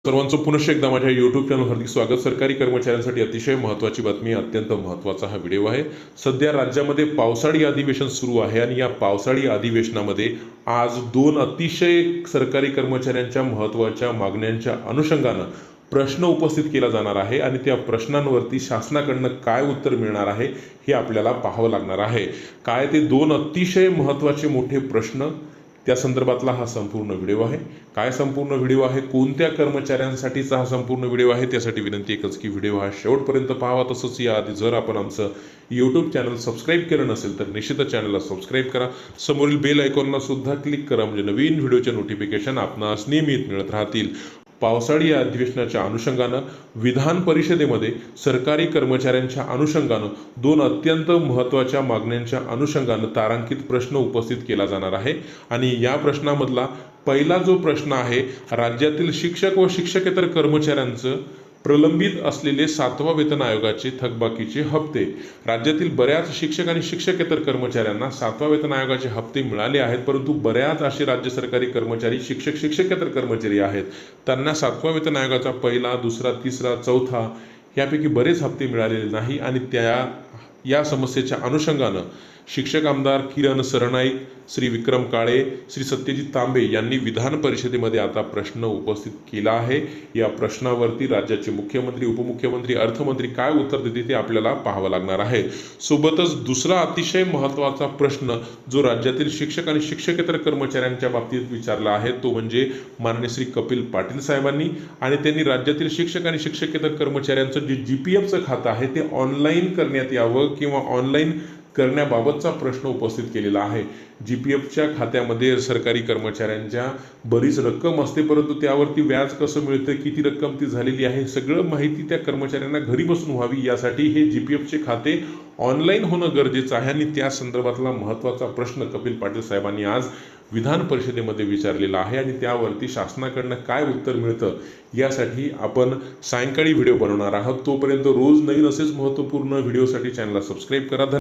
सर्वांचं पुनश्च एकदा माझ्या यूट्यूब चॅनल हार्दिक स्वागत। सरकारी कर्मचाऱ्यांसाठी अतिशय महत्त्वाची बातमी, अत्यंत महत्त्वाचा हा व्हिडिओ आहे। सध्या राज्यामध्ये पावसाळी अधिवेशन सुरू आहे आणि या पावसाळी अधिवेशनामध्ये आज दोन अतिशय सरकारी कर्मचाऱ्यांच्या महत्त्वाच्या मागण्यांच्या अनुषंगानं प्रश्न उपस्थित केला जाणार आहे आणि त्या प्रश्नांवरती शासनाकडनं काय उत्तर मिळणार आहे हे आपल्याला पाहावं लागणार आहे। काय ते दोन अतिशय महत्त्वाचे मोठे प्रश्न, त्या संदर्भातला हा संपूर्ण व्हिडिओ आहे। काय संपूर्ण व्हिडिओ आहे, कोणत्या कर्मचाऱ्यांसाठीचा हा संपूर्ण व्हिडिओ आहे, त्यासाठी विनंती एकच की व्हिडिओ हा शेवटपर्यंत पाहावा। तसंच याआधी जर आपण आमचं यूट्यूब चॅनल सबस्क्राईब केलं नसेल तर निश्चितच चॅनलला सबस्क्राईब करा, समोरील बेल आयकॉनला सुद्धा क्लिक करा, म्हणजे नवीन व्हिडिओचे नोटिफिकेशन आपणास नियमित मिळत राहतील। पावसाळी अधिवेशनाच्या अनुषंगानं विधान परिषदेमध्ये सरकारी कर्मचाऱ्यांच्या अनुषंगानं दोन अत्यंत महत्त्वाच्या मागण्यांच्या अनुषंगानं तारांकित प्रश्न उपस्थित केला जाणार आहे आणि या प्रश्नामधला पहिला जो प्रश्न आहे, राज्यातील शिक्षक व शिक्षकेतर कर्मचाऱ्यांचं प्रलंबित असलेले 7वा वेतन आयोगाचे थकबाकीचे हप्ते। राज्यातील बऱ्याच शिक्षक आणि शिक्षकेतर कर्मचाऱ्यांना 7वा वेतन आयोगाचे हप्ते मिळाले आहेत, परंतु बऱ्याच असे राज्य सरकारी कर्मचारी शिक्षकेतर कर्मचारी आहेत, त्यांना 7वा वेतन आयोगाचा पहिला, दुसरा, तिसरा, चौथा यापैकी बरेच हप्ते मिळालेले नाही आणि या समस्येच्या अनुषंगानं शिक्षक आमदार किरण सरनाईक, श्री विक्रम काळे, श्री सत्यजित तांबे यांनी विधान परिषदेमध्ये आता प्रश्न उपस्थित केला आहे। या प्रश्नावरती राज्याचे मुख्यमंत्री, उपमुख्यमंत्री, अर्थमंत्री काय उत्तर देतील ते आपल्याला पाहावं लागणार आहे। सोबतच दुसरा अतिशय महत्त्वाचा प्रश्न जो राज्यातील शिक्षक आणि शिक्षकेतर कर्मचाऱ्यांच्या बाबतीत विचारला आहे तो म्हणजे माननीय श्री कपिल पाटील साहेबांनी, आणि त्यांनी राज्यातील शिक्षक आणि शिक्षकेतर कर्मचाऱ्यांचं जे GPFचं खातं आहे ते ऑनलाईन करण्यात यावं किंवा ऑनलाईन करण्याबाबतचा प्रश्न उपस्थित केलेला आहे। GPFच्या खात्यामध्ये सरकारी कर्मचाऱ्यांच्या बरीच रक्कम असते, परंतु त्यावरती व्याज कसं मिळतं, किती रक्कम ती झालेली आहे, सगळं माहिती त्या कर्मचाऱ्यांना घरी बसून व्हावी यासाठी हे GPFचे खाते ऑनलाईन होणं गरजेचं आहे आणि त्या संदर्भातला महत्त्वाचा प्रश्न कपिल पाटील साहेबांनी आज विधान परिषदेमध्ये विचारलेला आहे आणि त्यावरती शासनाकडनं काय उत्तर मिळतं यासाठी आपण सायंकाळी व्हिडिओ बनवणार आहोत। तोपर्यंत रोज नवीन असेच महत्त्वपूर्ण व्हिडिओसाठी चॅनलला सबस्क्राईब करा।